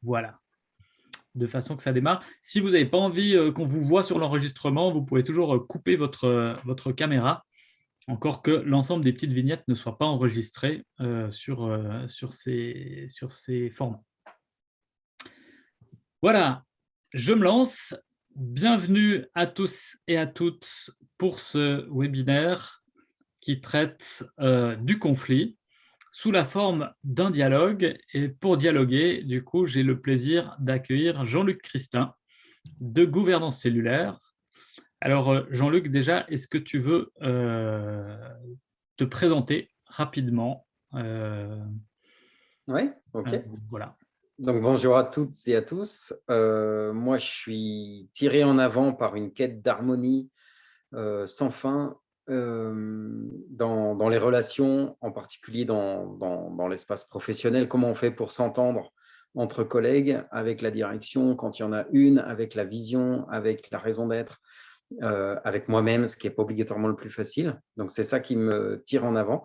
Voilà, de façon que ça démarre. Si vous n'avez pas envie qu'on vous voit sur l'enregistrement, vous pouvez toujours couper votre caméra, encore que l'ensemble des petites vignettes ne soient pas enregistrées sur ces formats. Voilà, je me lance. Bienvenue à tous et à toutes pour ce webinaire qui traite du conflit sous la forme d'un dialogue. Et pour dialoguer, du coup, j'ai le plaisir d'accueillir Jean-Luc Christin de Gouvernance Cellulaire. Alors, Jean-Luc, déjà, est-ce que tu veux te présenter rapidement Oui, ok. Voilà. Donc bonjour à toutes et à tous. Moi, je suis tiré en avant par une quête d'harmonie sans fin dans les relations, en particulier dans l'espace professionnel. Comment on fait pour s'entendre entre collègues, avec la direction, quand il y en a une, avec la vision, avec la raison d'être, avec moi-même, ce qui n'est pas obligatoirement le plus facile. Donc c'est ça qui me tire en avant.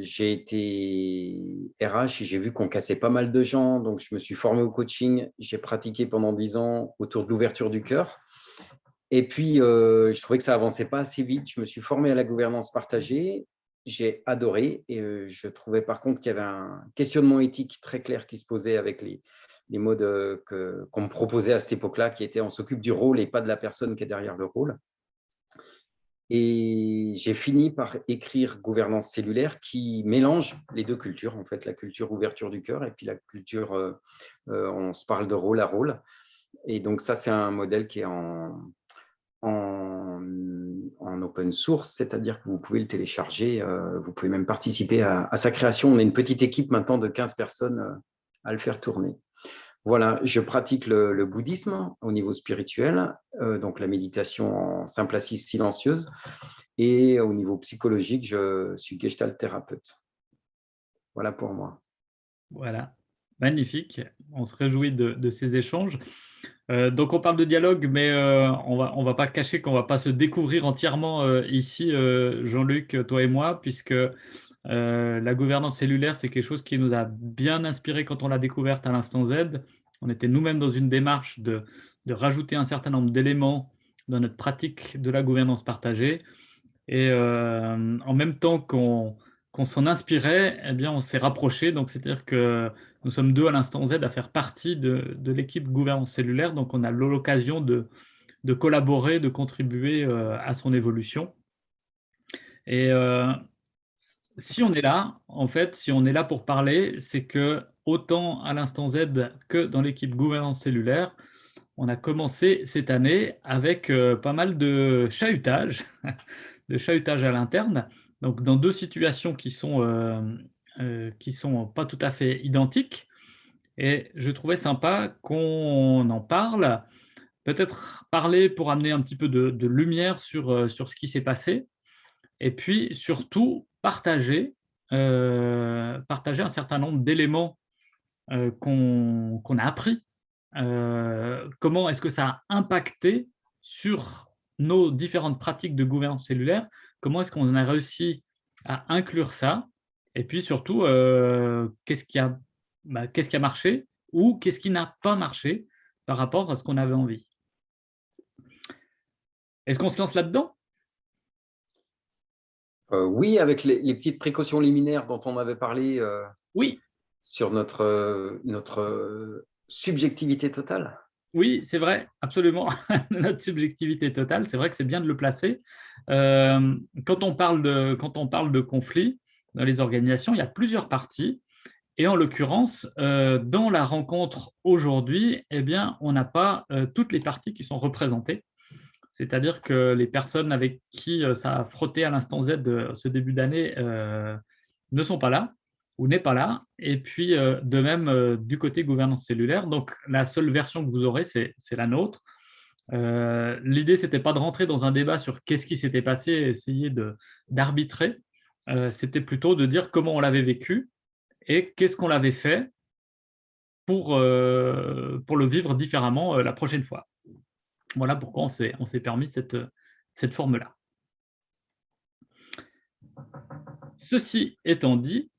J'ai été RH et j'ai vu qu'on cassait pas mal de gens, donc je me suis formé au coaching. J'ai pratiqué pendant 10 ans autour de l'ouverture du cœur. Et puis, je trouvais que ça avançait pas assez vite. Je me suis formé à la gouvernance partagée. J'ai adoré et je trouvais par contre qu'il y avait un questionnement éthique très clair qui se posait avec les modes qu'on me proposait à cette époque-là, qui était on s'occupe du rôle et pas de la personne qui est derrière le rôle. Et j'ai fini par écrire Gouvernance cellulaire qui mélange les deux cultures, en fait, la culture ouverture du cœur et puis la culture, on se parle de rôle à rôle. Et donc ça, c'est un modèle qui est en open source, c'est-à-dire que vous pouvez le télécharger, vous pouvez même participer à sa création. On est une petite équipe maintenant de 15 personnes à le faire tourner. Voilà, je pratique le bouddhisme au niveau spirituel, donc la méditation en simple assise silencieuse. Et au niveau psychologique, je suis gestalt thérapeute. Voilà pour moi. Voilà, magnifique. On se réjouit de ces échanges. Donc on parle de dialogue, mais on va pas cacher qu'on va pas se découvrir entièrement ici, Jean-Luc, toi et moi, puisque la gouvernance cellulaire, c'est quelque chose qui nous a bien inspiré quand on l'a découverte à l'instant Z. On était nous-mêmes dans une démarche de rajouter un certain nombre d'éléments dans notre pratique de la gouvernance partagée. Et en même temps qu'on s'en inspirait, eh bien, on s'est rapprochés. Donc, c'est-à-dire que nous sommes 2 à l'instant Z à faire partie de l'équipe gouvernance cellulaire. Donc, on a l'occasion de collaborer, de contribuer à son évolution. Et si on est là, en fait, si on est là pour parler, c'est que autant à l'instant Z que dans l'équipe gouvernance cellulaire, on a commencé cette année avec pas mal de chahutage, de chahutage à l'interne. Donc, dans 2 situations qui sont pas tout à fait identiques. Et je trouvais sympa qu'on en parle, peut-être parler pour amener un petit peu de lumière sur ce qui s'est passé et puis surtout partager un certain nombre d'éléments qu'on a appris. Comment est-ce que ça a impacté sur nos différentes pratiques de gouvernance cellulaire? Comment est-ce qu'on a réussi à inclure ça? Et puis surtout, qu'est-ce qui a marché ou qu'est-ce qui n'a pas marché par rapport à ce qu'on avait envie? Est-ce qu'on se lance là-dedans? Oui, avec les petites précautions liminaires dont on avait parlé Oui. sur notre subjectivité totale. Oui, c'est vrai, absolument. Notre subjectivité totale, c'est vrai que c'est bien de le placer. Quand on parle de conflit dans les organisations, il y a plusieurs parties et en l'occurrence, dans la rencontre aujourd'hui, eh bien, on n'a pas, toutes les parties qui sont représentées. C'est-à-dire que les personnes avec qui, ça a frotté à l'instant Z, ce début d'année, ne sont pas là ou n'est pas là et puis, de même, du côté gouvernance cellulaire. Donc la seule version que vous aurez, c'est la nôtre. L'idée, c'était pas de rentrer dans un débat sur qu'est-ce qui s'était passé et essayer d'arbitrer. C'était plutôt de dire comment on l'avait vécu et qu'est-ce qu'on avait fait pour le vivre différemment, la prochaine fois. Voilà pourquoi on s'est permis cette forme-là. Ceci étant dit,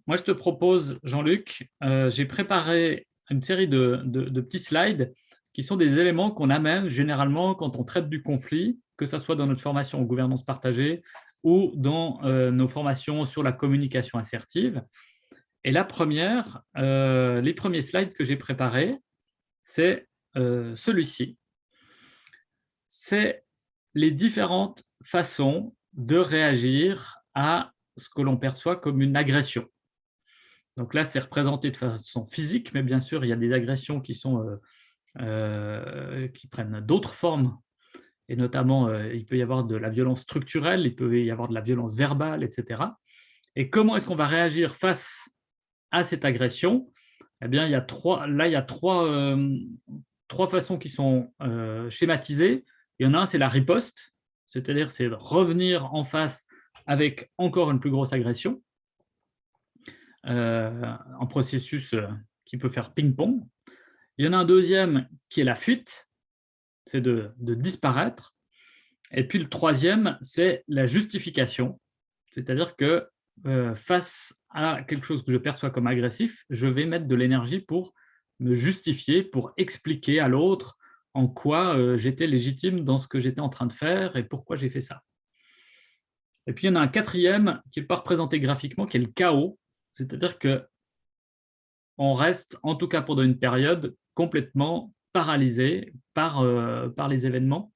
moi, je te propose, Jean-Luc, j'ai préparé une série de petits slides qui sont des éléments qu'on amène généralement quand on traite du conflit, que ce soit dans notre formation en gouvernance partagée ou dans nos formations sur la communication assertive. Et la première, les premiers slides que j'ai préparés, c'est celui-ci. C'est les différentes façons de réagir à ce que l'on perçoit comme une agression. Donc là, c'est représenté de façon physique, mais bien sûr, il y a des agressions qui prennent d'autres formes, et notamment, il peut y avoir de la violence structurelle, il peut y avoir de la violence verbale, etc. Et comment est-ce qu'on va réagir face à cette agression? Eh bien, il y a trois façons qui sont schématisées. Il y en a un, c'est la riposte, c'est-à-dire c'est de revenir en face avec encore une plus grosse agression, un processus qui peut faire ping-pong. Il y en a un deuxième qui est la fuite, c'est de disparaître. Et puis le troisième, c'est la justification, c'est-à-dire que face à quelque chose que je perçois comme agressif, je vais mettre de l'énergie pour me justifier, pour expliquer à l'autre en quoi j'étais légitime dans ce que j'étais en train de faire et pourquoi j'ai fait ça. Et puis il y en a un quatrième qui n'est pas représenté graphiquement, qui est le chaos, c'est-à-dire que on reste, en tout cas pendant une période, complètement paralysé par les événements,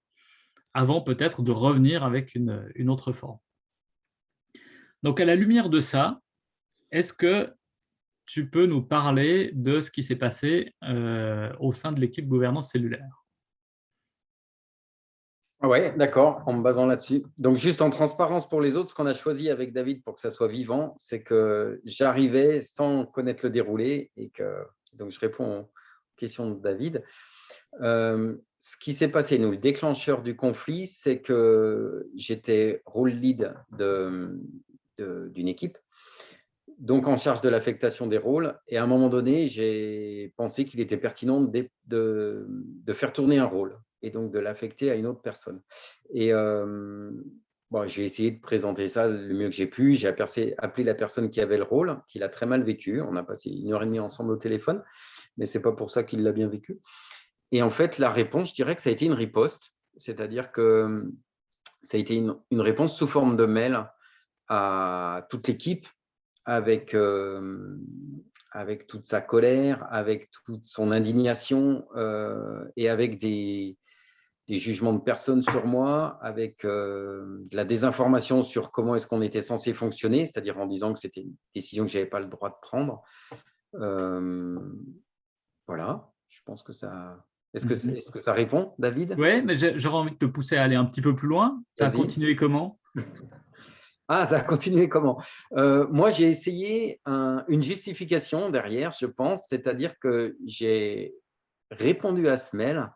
avant peut-être de revenir avec une autre forme. Donc, à la lumière de ça, est-ce que tu peux nous parler de ce qui s'est passé au sein de l'équipe gouvernance cellulaire? Oui, d'accord, en me basant là-dessus. Donc, juste en transparence pour les autres, ce qu'on a choisi avec David pour que ça soit vivant, c'est que j'arrivais sans connaître le déroulé et que donc je réponds aux questions de David. Ce qui s'est passé, nous, le déclencheur du conflit, c'est que j'étais rôle lead d'une équipe, donc en charge de l'affectation des rôles. Et à un moment donné, j'ai pensé qu'il était pertinent de faire tourner un rôle et donc de l'affecter à une autre personne. Et bon, j'ai essayé de présenter ça le mieux que j'ai pu. J'ai appelé la personne qui avait le rôle, qui l'a très mal vécu. On a passé 1h30 ensemble au téléphone, mais ce n'est pas pour ça qu'il l'a bien vécu. Et en fait, la réponse, je dirais que ça a été une riposte, c'est-à-dire que ça a été une réponse sous forme de mail à toute l'équipe avec toute sa colère, avec toute son indignation et avec des jugements de personnes sur moi, avec de la désinformation sur comment est-ce qu'on était censé fonctionner, c'est-à-dire en disant que c'était une décision que je n'avais pas le droit de prendre. Voilà, je pense que ça… Est-ce que ça répond, David? Oui, mais j'aurais envie de te pousser à aller un petit peu plus loin. Ça a Vas-y. continué comment? Ah, ça a continué comment? Moi, j'ai essayé une justification derrière, je pense, c'est-à-dire que j'ai répondu à ce mail.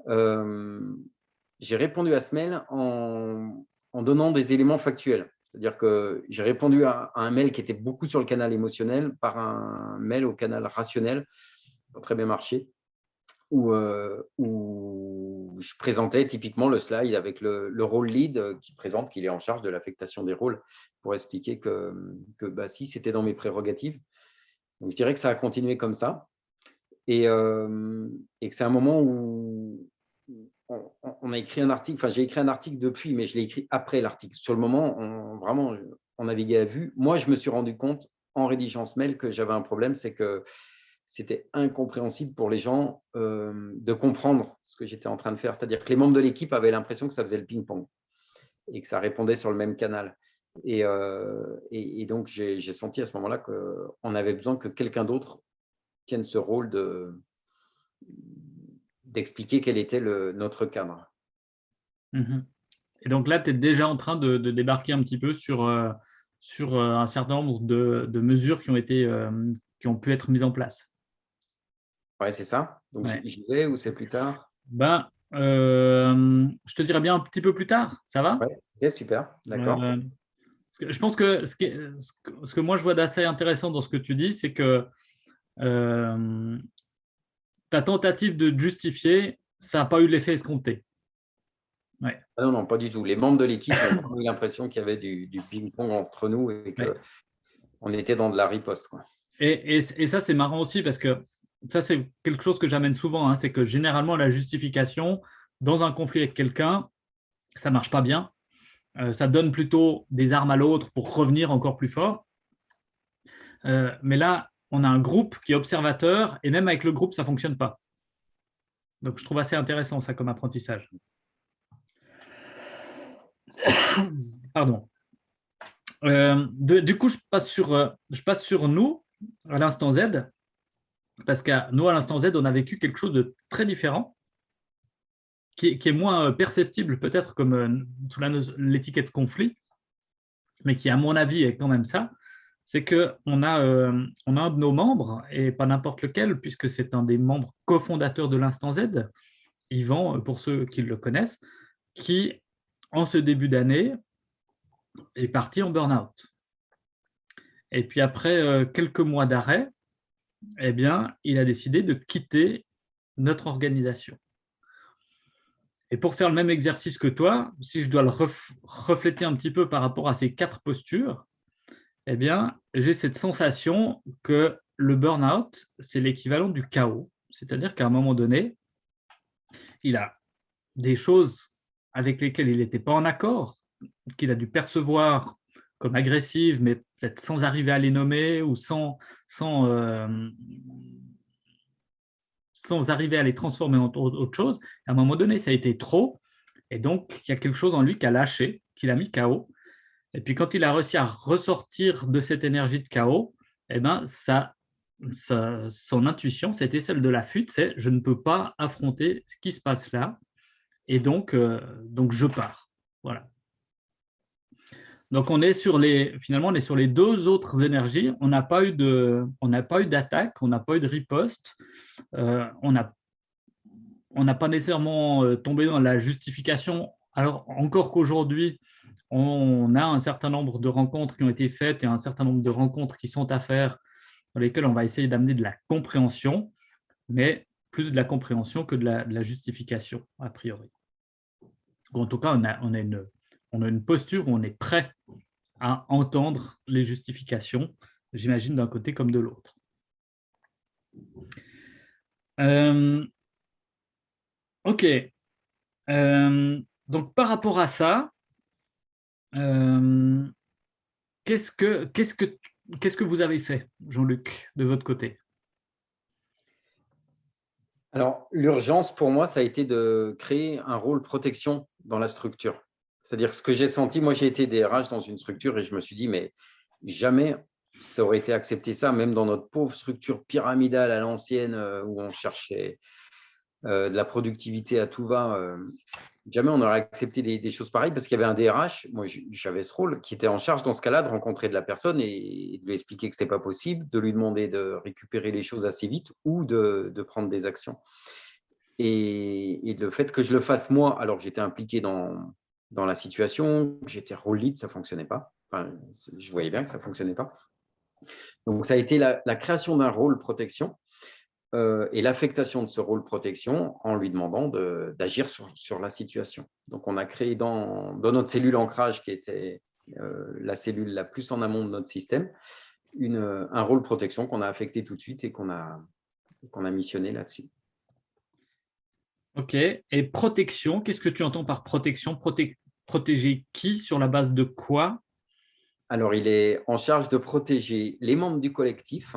J'ai répondu à ce mail en donnant des éléments factuels. C'est-à-dire que j'ai répondu à un mail qui était beaucoup sur le canal émotionnel par un mail au canal rationnel, qui n'a pas très bien marché, où je présentais typiquement le slide avec le rôle lead qui présente qu'il est en charge de l'affectation des rôles pour expliquer que bah, si, c'était dans mes prérogatives. Donc, je dirais que ça a continué comme ça et que c'est un moment où on a écrit un article, enfin j'ai écrit un article depuis, mais je l'ai écrit après l'article. Sur le moment, on naviguait à vue. Moi, je me suis rendu compte en rédigeant ce mail que j'avais un problème, c'est que c'était incompréhensible pour les gens de comprendre ce que j'étais en train de faire. C'est-à-dire que les membres de l'équipe avaient l'impression que ça faisait le ping-pong et que ça répondait sur le même canal. Et donc, j'ai senti à ce moment-là qu'on avait besoin que quelqu'un d'autre tienne ce rôle d'expliquer quel était notre cadre. Et donc là, tu es déjà en train de débarquer un petit peu sur un certain nombre de mesures qui ont pu être mises en place. Ouais, c'est ça. Donc, Ouais. j'y vais ou c'est plus tard? Ben, je te dirai bien un petit peu plus tard, ça va? Ouais, ok, super, d'accord. Je pense que ce que moi je vois d'assez intéressant dans ce que tu dis, c'est que ta tentative de te justifier, ça n'a pas eu l'effet escompté. Ouais, Ah non, non, pas du tout. Les membres de l'équipe ont vraiment eu l'impression qu'il y avait du ping-pong entre nous et que ouais. On était dans de la riposte, quoi. Et ça, c'est marrant aussi parce que ça, c'est quelque chose que j'amène souvent, hein, c'est que généralement, la justification dans un conflit avec quelqu'un, ça ne marche pas bien. Ça donne plutôt des armes à l'autre pour revenir encore plus fort. Mais là, on a un groupe qui est observateur et même avec le groupe, ça ne fonctionne pas. Donc, je trouve assez intéressant ça comme apprentissage. Pardon. Du coup, je passe sur nous à l'instant Z, parce qu'à nous, à l'instant Z, on a vécu quelque chose de très différent, qui est moins perceptible peut-être comme sous l'étiquette conflit, mais qui, à mon avis, est quand même ça. C'est qu'on a un de nos membres, et pas n'importe lequel, puisque c'est un des membres cofondateurs de l'Instant Z, Yvan, pour ceux qui le connaissent, qui, en ce début d'année, est parti en burn-out. Et puis après quelques mois d'arrêt, eh bien, il a décidé de quitter notre organisation. Et pour faire le même exercice que toi, si je dois le refléter un petit peu par rapport à ces 4 postures, eh bien, j'ai cette sensation que le burn-out, c'est l'équivalent du chaos. C'est-à-dire qu'à un moment donné, il a des choses avec lesquelles il n'était pas en accord, qu'il a dû percevoir comme agressives, mais peut-être sans arriver à les nommer ou sans arriver à les transformer en autre chose. À un moment donné, ça a été trop. Et donc, il y a quelque chose en lui qui a lâché, qui l'a mis KO. Et puis, quand il a réussi à ressortir de cette énergie de chaos, eh ben, son intuition, c'était celle de la fuite, c'est je ne peux pas affronter ce qui se passe là, et donc je pars. Voilà. Donc finalement, on est sur les 2 autres énergies. On n'a pas eu d'attaque, on n'a pas eu de riposte. On n'a pas nécessairement tombé dans la justification. Alors, encore qu'aujourd'hui, on a un certain nombre de rencontres qui ont été faites et un certain nombre de rencontres qui sont à faire dans lesquelles on va essayer d'amener de la compréhension, mais plus de la compréhension que de la justification, a priori. En tout cas, on a une posture où on est prêt à entendre les justifications, j'imagine d'un côté comme de l'autre. Ok. Donc, par rapport à ça, qu'est-ce que vous avez fait, Jean-Luc, de votre côté? Alors, l'urgence pour moi, ça a été de créer un rôle protection dans la structure. C'est-à-dire ce que j'ai senti, moi j'ai été DRH dans une structure et je me suis dit, mais jamais ça aurait été accepté ça, même dans notre pauvre structure pyramidale à l'ancienne où on cherchait de la productivité à tout va. Jamais on aurait accepté des choses pareilles parce qu'il y avait un DRH, moi j'avais ce rôle, qui était en charge dans ce cas-là de rencontrer de la personne et de lui expliquer que ce n'était pas possible, de lui demander de récupérer les choses assez vite ou de prendre des actions. Et le fait que je le fasse moi, alors que j'étais impliqué dans la situation, que j'étais rôle lead, ça ne fonctionnait pas. Enfin, je voyais bien que ça ne fonctionnait pas. Donc, ça a été la création d'un rôle protection et l'affectation de ce rôle protection en lui demandant d'agir sur la situation. Donc, on a créé dans notre cellule ancrage, qui était la cellule la plus en amont de notre système, un rôle protection qu'on a affecté tout de suite et qu'on a missionné là-dessus. Ok. Et protection, qu'est-ce que tu entends par protection? Protéger qui? Sur la base de quoi? Alors, il est en charge de protéger les membres du collectif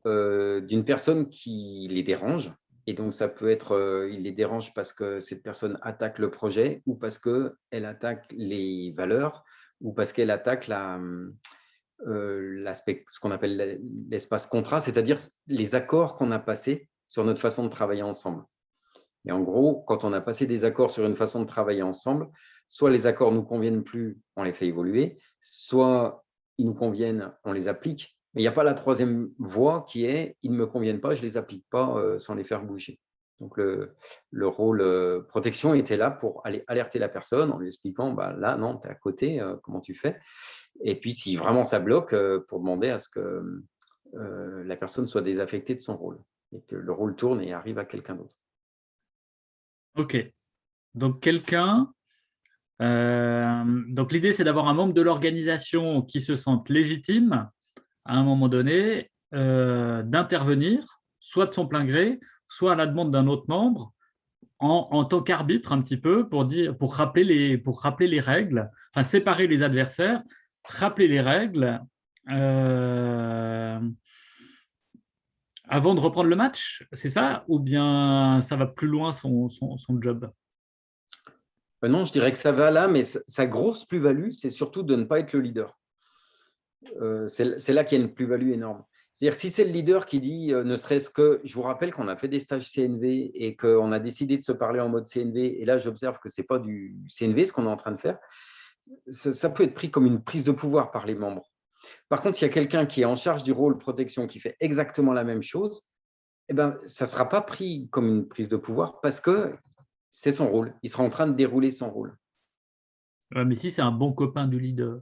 d'une personne qui les dérange. Et donc, ça peut être, il les dérange parce que cette personne attaque le projet ou parce qu'elle attaque les valeurs ou parce qu'elle attaque l'aspect, ce qu'on appelle l'espace contrat, c'est-à-dire les accords qu'on a passés sur notre façon de travailler ensemble. Et en gros, quand on a passé des accords sur une façon de travailler ensemble, soit les accords ne nous conviennent plus, on les fait évoluer, soit ils nous conviennent, on les applique. Mais il n'y a pas la troisième voie qui est « ils ne me conviennent pas, je ne les applique pas sans les faire bouger ». Donc, le rôle protection était là pour aller alerter la personne en lui expliquant bah, « là, non, tu es à côté, comment tu fais ?» Et puis, si vraiment ça bloque, pour demander à ce que la personne soit désaffectée de son rôle et que le rôle tourne et arrive à quelqu'un d'autre. Ok. Donc, donc l'idée, c'est d'avoir un membre de l'organisation qui se sente légitime à un moment donné, d'intervenir, soit de son plein gré, soit à la demande d'un autre membre, en tant qu'arbitre un petit peu, pour rappeler les règles, enfin séparer les adversaires, rappeler les règles avant de reprendre le match, c'est ça? Ou bien ça va plus loin son job? Non, je dirais que ça va là, mais sa grosse plus-value, c'est surtout de ne pas être le leader. C'est là qu'il y a une plus-value énorme. C'est-à-dire, si c'est le leader qui dit, ne serait-ce que, je vous rappelle qu'on a fait des stages CNV et qu'on a décidé de se parler en mode CNV, et là, j'observe que ce n'est pas du CNV ce qu'on est en train de faire, ça peut être pris comme une prise de pouvoir par les membres. Par contre, s'il y a quelqu'un qui est en charge du rôle protection, qui fait exactement la même chose, eh ben, ça ne sera pas pris comme une prise de pouvoir parce que c'est son rôle. Il sera en train de dérouler son rôle. Ouais, mais si c'est un bon copain du leader.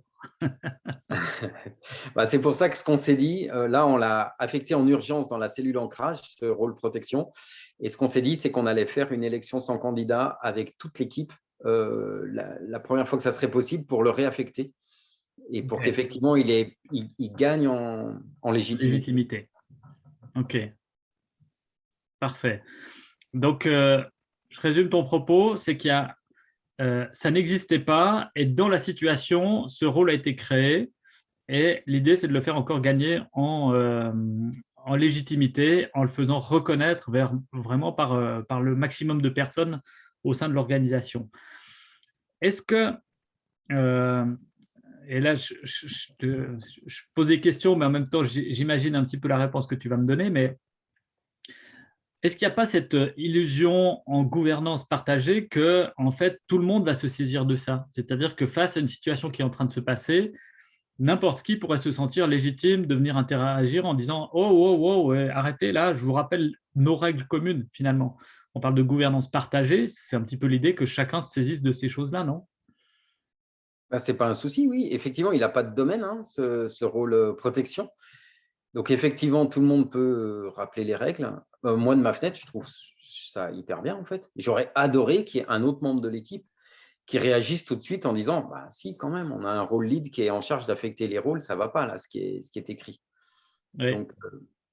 C'est pour ça que ce qu'on s'est dit, là, on l'a affecté en urgence dans la cellule ancrage, ce rôle protection. Et ce qu'on s'est dit, c'est qu'on allait faire une élection sans candidat avec toute l'équipe la première fois que ça serait possible pour le réaffecter et pour Okay. qu'effectivement, il gagne en légitimité. Légitimité. OK. Parfait. Donc, je résume ton propos, c'est qu'il y a ça n'existait pas et dans la situation, ce rôle a été créé et l'idée, c'est de le faire encore gagner en légitimité, en le faisant reconnaître vraiment par le maximum de personnes au sein de l'organisation. Est-ce que, et là, je pose des questions, mais en même temps, j'imagine un petit peu la réponse que tu vas me donner, mais est-ce qu'il n'y a pas cette illusion en gouvernance partagée que, en fait, tout le monde va se saisir de ça? C'est-à-dire que face à une situation qui est en train de se passer, n'importe qui pourrait se sentir légitime de venir interagir en disant: «Oh, oh, oh, ouais, arrêtez là, je vous rappelle nos règles communes», finalement. On parle de gouvernance partagée, c'est un petit peu l'idée que chacun se saisisse de ces choses-là, non? Ce n'est pas un souci, oui. Effectivement, il n'a pas de domaine, hein, ce rôle protection. Donc, effectivement, tout le monde peut rappeler les règles. Moi, de ma fenêtre, je trouve ça hyper bien, en fait. J'aurais adoré qu'il y ait un autre membre de l'équipe qui réagisse tout de suite en disant, si, quand même, on a un rôle lead qui est en charge d'affecter les rôles, ça ne va pas, là, ce qui est écrit. Oui. Donc,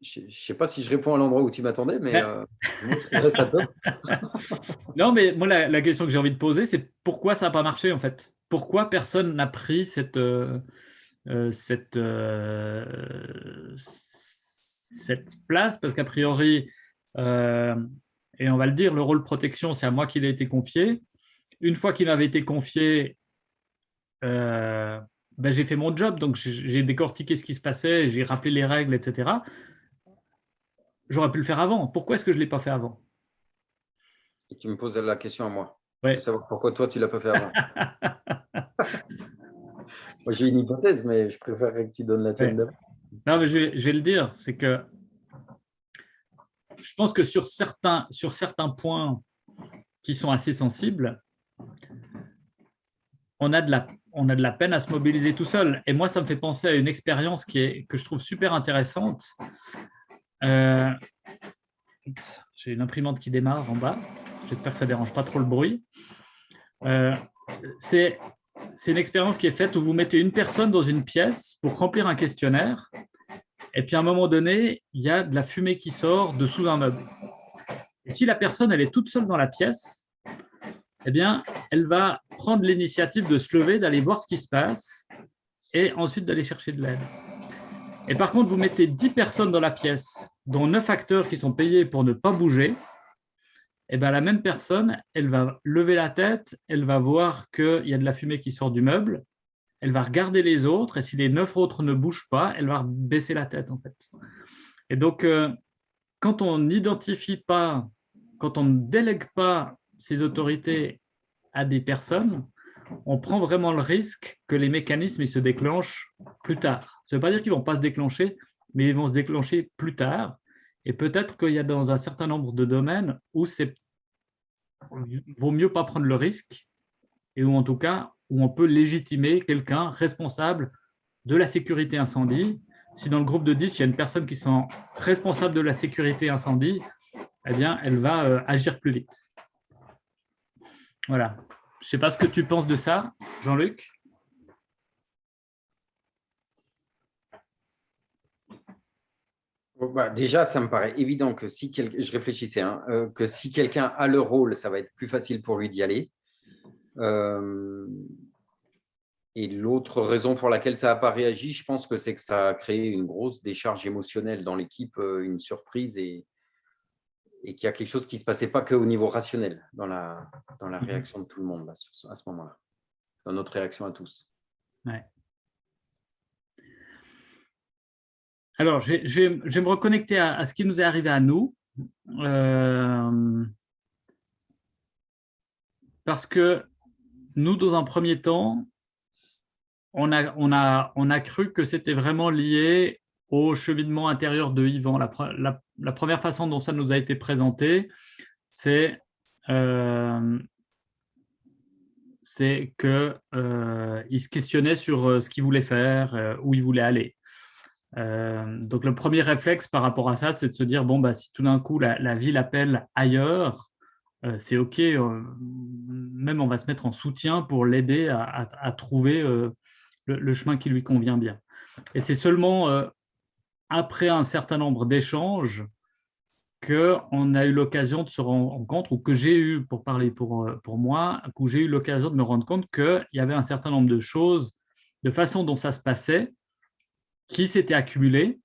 je ne sais pas si je réponds à l'endroit où tu m'attendais, mais Ouais. moi, je trouverais ça top. Non, mais moi, la question que j'ai envie de poser, c'est pourquoi ça n'a pas marché, en fait? Pourquoi personne n'a pris cette, cette place? Parce qu'a priori, euh, et on va le dire, le rôle protection, c'est à moi qu'il a été confié. Une fois qu'il m'avait été confié, j'ai fait mon job, donc j'ai décortiqué ce qui se passait, j'ai rappelé les règles, etc. J'aurais pu le faire avant. Pourquoi est-ce que je ne l'ai pas fait avant? Et tu me poses la question à moi, de Ouais. savoir pourquoi toi, tu ne l'as pas fait avant. Moi, j'ai une hypothèse, mais je préférerais que tu donnes la tienne Ouais. d'abord. Non, mais je vais le dire, c'est que je pense que sur certains points qui sont assez sensibles, on a de la peine à se mobiliser tout seul. Et moi, ça me fait penser à une expérience que je trouve super intéressante. Euh, j'ai une imprimante qui démarre en bas. J'espère que ça ne dérange pas trop le bruit. Euh, c'est une expérience qui est faite où vous mettez une personne dans une pièce pour remplir un questionnaire. Et puis à un moment donné, il y a de la fumée qui sort de sous un meuble. Et si la personne elle est toute seule dans la pièce, eh bien, elle va prendre l'initiative de se lever, d'aller voir ce qui se passe et ensuite d'aller chercher de l'aide. Et par contre, vous mettez 10 personnes dans la pièce, dont 9 acteurs qui sont payés pour ne pas bouger, et bien la même personne, elle va lever la tête, elle va voir qu'il y a de la fumée qui sort du meuble, elle va regarder les autres, et si les 9 autres ne bougent pas, elle va baisser la tête en fait. Et donc, quand on n'identifie pas, quand on ne délègue pas ces autorités à des personnes, on prend vraiment le risque que les mécanismes ils se déclenchent plus tard. Ça ne veut pas dire qu'ils ne vont pas se déclencher, mais ils vont se déclencher plus tard. Et peut-être qu'il y a dans un certain nombre de domaines où c'est vaut mieux pas prendre le risque et où en tout cas où on peut légitimer quelqu'un responsable de la sécurité incendie. Si dans le groupe de 10, il y a une personne qui sont responsable de la sécurité incendie, eh bien, elle va agir plus vite. Voilà. Je ne sais pas ce que tu penses de ça, Jean-Luc. Bah, déjà, ça me paraît évident que si quelqu'un, je réfléchissais, hein, que si quelqu'un a le rôle, ça va être plus facile pour lui d'y aller. Et l'autre raison pour laquelle ça n'a pas réagi, je pense que c'est que ça a créé une grosse décharge émotionnelle dans l'équipe, une surprise et qu'il y a quelque chose qui ne se passait pas qu'au niveau rationnel dans la réaction de tout le monde là, à ce moment-là, dans notre réaction à tous. Ouais. Alors, je vais me reconnecter à ce qui nous est arrivé à nous. Parce que nous, dans un premier temps, on a cru que c'était vraiment lié au cheminement intérieur de Yvan. La première façon dont ça nous a été présenté, c'est qu'il se questionnait sur ce qu'il voulait faire, où il voulait aller. Donc le premier réflexe par rapport à ça, c'est de se dire, bon, bah, si tout d'un coup la vie l'appelle ailleurs, c'est OK, même on va se mettre en soutien pour l'aider à trouver le chemin qui lui convient bien. Et c'est seulement après un certain nombre d'échanges qu'on a eu l'occasion de se rendre compte, ou que j'ai eu, pour parler pour moi, que j'ai eu l'occasion de me rendre compte qu'il y avait un certain nombre de choses, de façon dont ça se passait, qui s'étaient accumulées.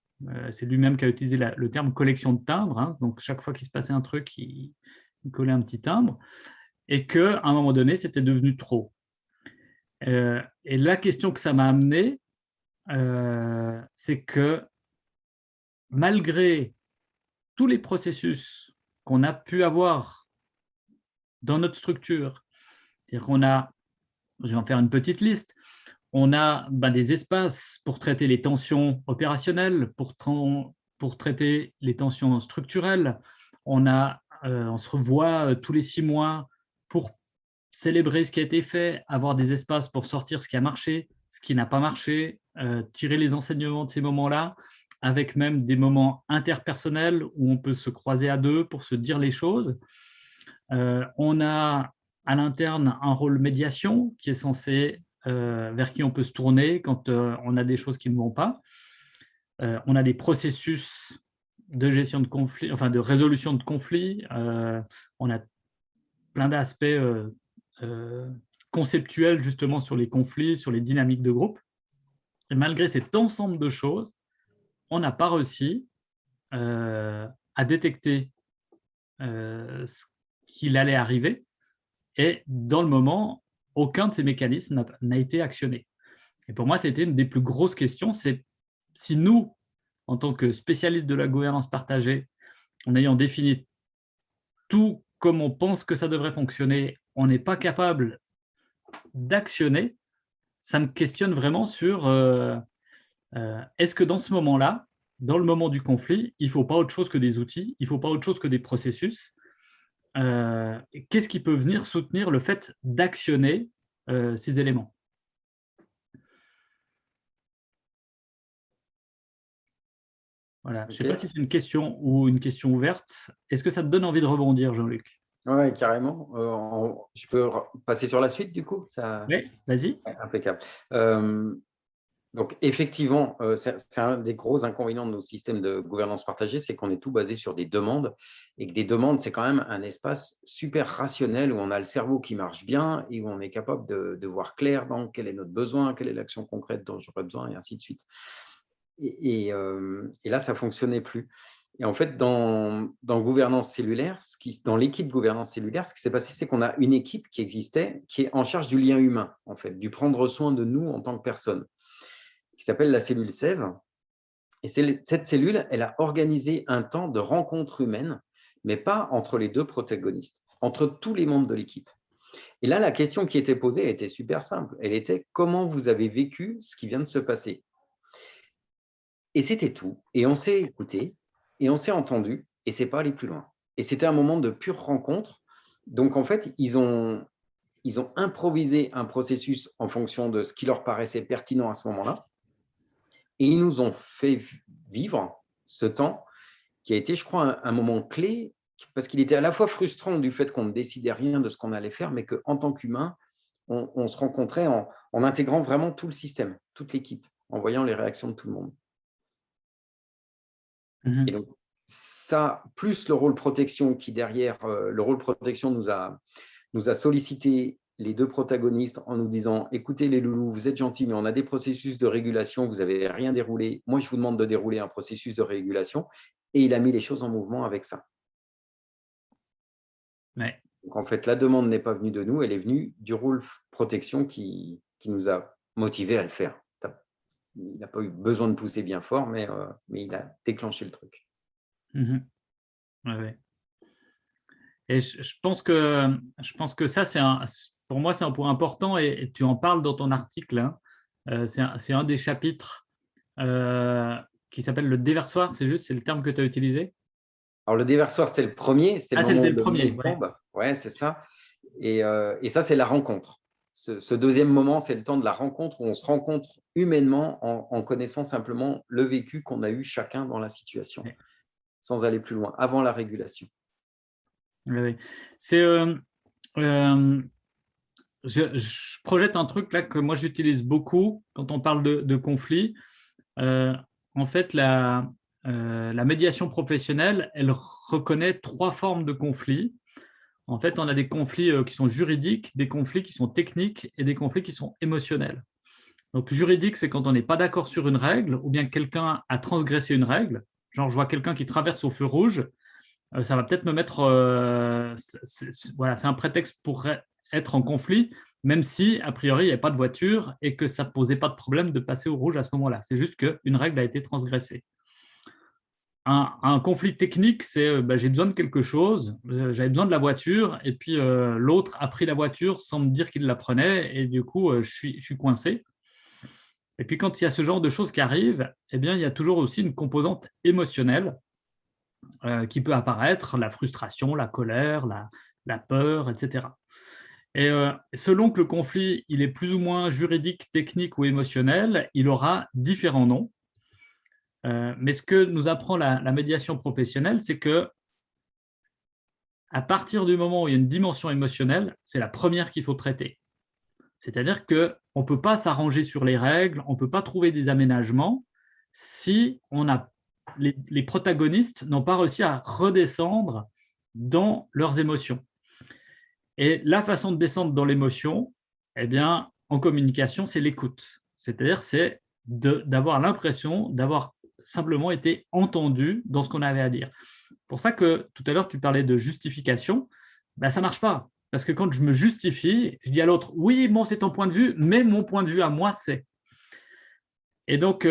C'est lui-même qui a utilisé le terme collection de timbres. Hein. Donc, chaque fois qu'il se passait un truc, il collait un petit timbre. Et qu'à un moment donné, c'était devenu trop. Et la question que ça m'a amené, c'est que malgré tous les processus qu'on a pu avoir dans notre structure, c'est-à-dire qu'on a, je vais en faire une petite liste, on a des espaces pour traiter les tensions opérationnelles, pour traiter les tensions structurelles. On se revoit tous les 6 mois pour célébrer ce qui a été fait, avoir des espaces pour sortir ce qui a marché, ce qui n'a pas marché, tirer les enseignements de ces moments-là, avec même des moments interpersonnels où on peut se croiser à deux pour se dire les choses. On a à l'interne un rôle médiation qui est censé, vers qui on peut se tourner quand on a des choses qui ne vont pas. On a des processus de gestion de conflits, enfin de résolution de conflits. On a plein d'aspects conceptuels justement sur les conflits, sur les dynamiques de groupe. Et malgré cet ensemble de choses, on n'a pas réussi à détecter ce qu'il allait arriver. Et dans le moment, aucun de ces mécanismes n'a été actionné. Et pour moi, c'était une des plus grosses questions, c'est si nous, en tant que spécialistes de la gouvernance partagée, en ayant défini tout comme on pense que ça devrait fonctionner, on n'est pas capable d'actionner, ça me questionne vraiment sur est-ce que dans ce moment-là, dans le moment du conflit, il ne faut pas autre chose que des outils, il ne faut pas autre chose que des processus. Qu'est-ce qui peut venir soutenir le fait d'actionner ces éléments? Voilà. Je ne sais pas si c'est une question ou une question ouverte. Est-ce que ça te donne envie de rebondir, Jean-Luc? Oui, carrément. Je peux passer sur la suite du coup ça... Oui, vas-y. Ouais, impeccable. Donc, effectivement, c'est un des gros inconvénients de nos systèmes de gouvernance partagée, c'est qu'on est tout basé sur des demandes et que des demandes, c'est quand même un espace super rationnel où on a le cerveau qui marche bien et où on est capable de voir clair dans quel est notre besoin, quelle est l'action concrète dont j'aurais besoin et ainsi de suite. Et là, ça ne fonctionnait plus. Et en fait, dans gouvernance cellulaire, dans l'équipe gouvernance cellulaire, ce qui s'est passé, c'est qu'on a une équipe qui existait, qui est en charge du lien humain, en fait, du prendre soin de nous en tant que personne, qui s'appelle la cellule Sève. Et cette cellule, elle a organisé un temps de rencontre humaine, mais pas entre les deux protagonistes, entre tous les membres de l'équipe. Et là, la question qui était posée, elle était super simple. Elle était: comment vous avez vécu ce qui vient de se passer? Et c'était tout. Et on s'est écouté, et on s'est entendu, et c'est pas allé plus loin. Et c'était un moment de pure rencontre. Donc, en fait, ils ont improvisé un processus en fonction de ce qui leur paraissait pertinent à ce moment-là. Et ils nous ont fait vivre ce temps qui a été, je crois, un moment clé, parce qu'il était à la fois frustrant du fait qu'on ne décidait rien de ce qu'on allait faire, mais qu'en tant qu'humain, on se rencontrait en intégrant vraiment tout le système, toute l'équipe, en voyant les réactions de tout le monde. Et donc, ça, plus le rôle protection qui derrière, le rôle protection nous a sollicité les deux protagonistes en nous disant « Écoutez les loulous, vous êtes gentils, mais on a des processus de régulation, vous n'avez rien déroulé. Moi, je vous demande de dérouler un processus de régulation. » Et il a mis les choses en mouvement avec ça. Ouais. Donc, en fait, la demande n'est pas venue de nous, elle est venue du rôle protection qui nous a motivés à le faire. Il n'a pas eu besoin de pousser bien fort, mais il a déclenché le truc. Ouais, ouais. Et je pense que ça, pour moi, c'est un point important et tu en parles dans ton article, hein. C'est un des chapitres qui s'appelle le déversoir, c'est le terme que tu as utilisé? Alors, le déversoir, c'était le premier, c'est le Ah, moment c'était où le le premier, mail ouais. tombe. Ouais, c'est ça. Et ça, c'est la rencontre. Ce deuxième moment, c'est le temps de la rencontre où on se rencontre humainement en connaissant simplement le vécu qu'on a eu chacun dans la situation, Ouais. sans aller plus loin, avant la régulation. Ouais, ouais. C'est, je projette un truc là que moi j'utilise beaucoup quand on parle de conflit. En fait, la médiation professionnelle, elle reconnaît 3 formes de conflits. En fait, on a des conflits qui sont juridiques, des conflits qui sont techniques et des conflits qui sont émotionnels. Donc, juridique, c'est quand on n'est pas d'accord sur une règle ou bien quelqu'un a transgressé une règle. Genre, je vois quelqu'un qui traverse au feu rouge, ça va peut-être me mettre… voilà, c'est un prétexte pour être en conflit, même si, a priori, il n'y avait pas de voiture et que ça ne posait pas de problème de passer au rouge à ce moment-là. C'est juste qu'une règle a été transgressée. Un conflit technique, c'est j'ai besoin de quelque chose, j'avais besoin de la voiture, et puis l'autre a pris la voiture sans me dire qu'il la prenait, et du coup, je suis coincé. Et puis quand il y a ce genre de choses qui arrivent, eh bien, il y a toujours aussi une composante émotionnelle qui peut apparaître, la frustration, la colère, la peur, etc. Et selon que le conflit il est plus ou moins juridique, technique ou émotionnel, il aura différents noms. Mais ce que nous apprend la médiation professionnelle, c'est que à partir du moment où il y a une dimension émotionnelle, c'est la première qu'il faut traiter. C'est-à-dire qu'on ne peut pas s'arranger sur les règles, on ne peut pas trouver des aménagements si les protagonistes n'ont pas réussi à redescendre dans leurs émotions. Et la façon de descendre dans l'émotion, eh bien, en communication, c'est l'écoute. C'est-à-dire, c'est d'avoir l'impression d'avoir simplement été entendu dans ce qu'on avait à dire. Pour ça que tout à l'heure, tu parlais de justification. Ben, ça ne marche pas. Parce que quand je me justifie, je dis à l'autre, oui, bon, c'est ton point de vue, mais mon point de vue à moi, c'est. Et donc,